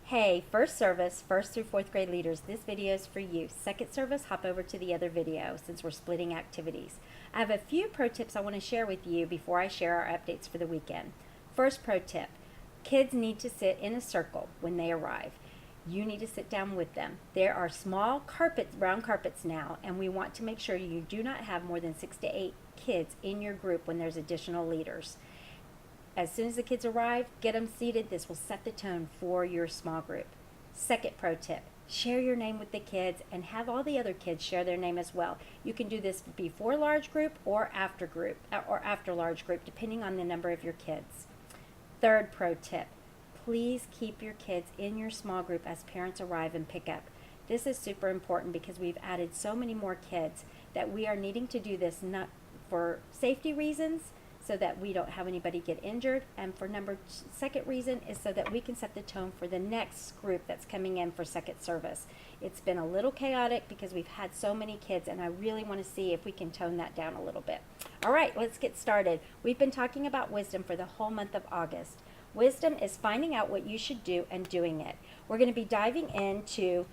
Hey, first service, 1st through 4th grade leaders, this video is for you. Second service, hop over to the other video since we're splitting activities. I have a few pro tips I want to share with you before I share our updates for the weekend. First pro tip, kids need to sit in a circle when they arrive. You need to sit down with them. There are small carpets, brown carpets now, and we want to make sure you do not have more than 6 to 8 kids in your group when there's additional leaders. As soon as the kids arrive, get them seated. This will set the tone for your small group. Second pro tip, share your name with the kids and have all the other kids share their name as well. You can do this before large group or after large group, depending on the number of your kids. Third pro tip, please keep your kids in your small group as parents arrive and pick up. This is super important because we've added so many more kids that we are needing to do this not for safety reasons, so that we don't have anybody get injured, and for second reason is so that we can set the tone for the next group that's coming in for second service. It's been a little chaotic because we've had so many kids, and I really want to see if we can tone that down a little bit. All right, let's get started. We've been talking about wisdom for the whole month of August. Wisdom is finding out what you should do and doing it. We're going to be diving into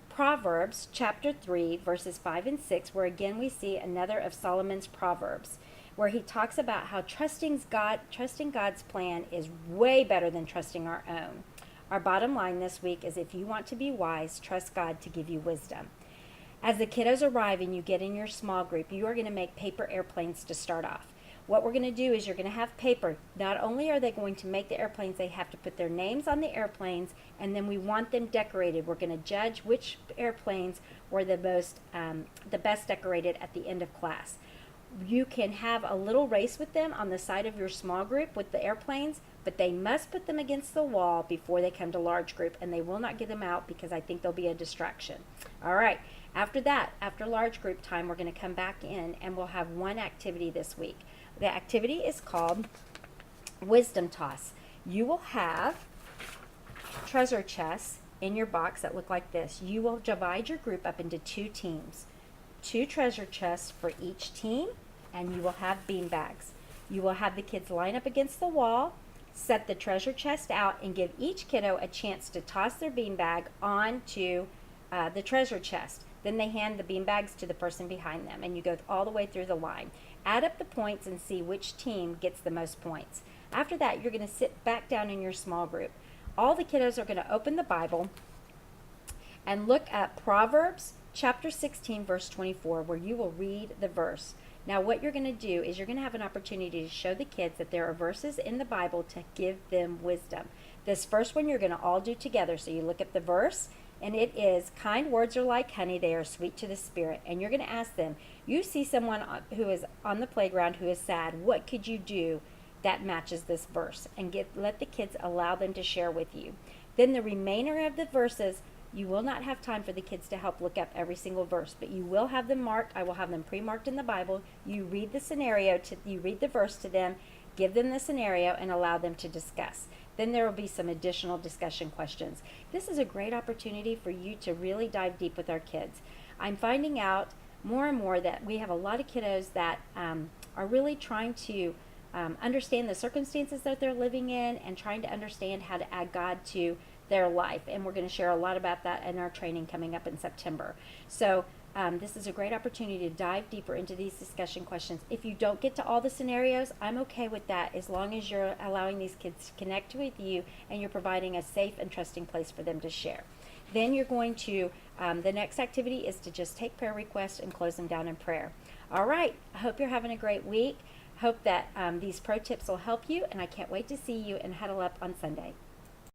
Proverbs chapter 3 verses 5 and 6, where again we see another of Solomon's proverbs, where he talks about how trusting God's plan is way better than trusting our own. Our bottom line this week is, if you want to be wise, trust God to give you wisdom. As the kiddos arrive and you get in your small group, you are going to make paper airplanes to start off. What we're going to do is you're going to have paper. Not only are they going to make the airplanes, they have to put their names on the airplanes, and then we want them decorated. We're going to judge which airplanes were the best decorated at the end of class. You can have a little race with them on the side of your small group with the airplanes, but they must put them against the wall before they come to large group, and they will not get them out because I think they'll be a distraction. All right, after that, after large group time, we're going to come back in and we'll have one activity this week. The activity is called Wisdom Toss. You will have treasure chests in your box that look like this. You will divide your group up into 2 teams. 2 treasure chests for each team, and you will have bean bags. You will have the kids line up against the wall, set the treasure chest out, and give each kiddo a chance to toss their bean bag onto the treasure chest. Then they hand the bean bags to the person behind them, and you go all the way through the line. Add up the points and see which team gets the most points. After that, you're going to sit back down in your small group. All the kiddos are going to open the Bible and look at Proverbs chapter 16, verse 24, where you will read the verse. Now, what you're going to do is you're going to have an opportunity to show the kids that there are verses in the Bible to give them wisdom. This first one you're going to all do together. So you look at the verse, and it is, kind words are like honey, they are sweet to the spirit. And you're going to ask them, you see someone who is on the playground who is sad, what could you do that matches this verse? And let the kids allow them to share with you. Then the remainder of the verses, you will not have time for the kids to help look up every single verse, but you will have them marked. I will have them pre-marked in the Bible. You read the scenario, you read the verse to them, give them the scenario, and allow them to discuss. Then there will be some additional discussion questions. This is a great opportunity for you to really dive deep with our kids. I'm finding out more and more that we have a lot of kiddos that are really trying to understand the circumstances that they're living in and trying to understand how to add God to their life. And we're going to share a lot about that in our training coming up in September. So this is a great opportunity to dive deeper into these discussion questions. If you don't get to all the scenarios, I'm okay with that, as long as you're allowing these kids to connect with you and you're providing a safe and trusting place for them to share. Then you're going to, the next activity is to just take prayer requests and close them down in prayer. All right, I hope you're having a great week. Hope that these pro tips will help you, and I can't wait to see you and huddle up on Sunday.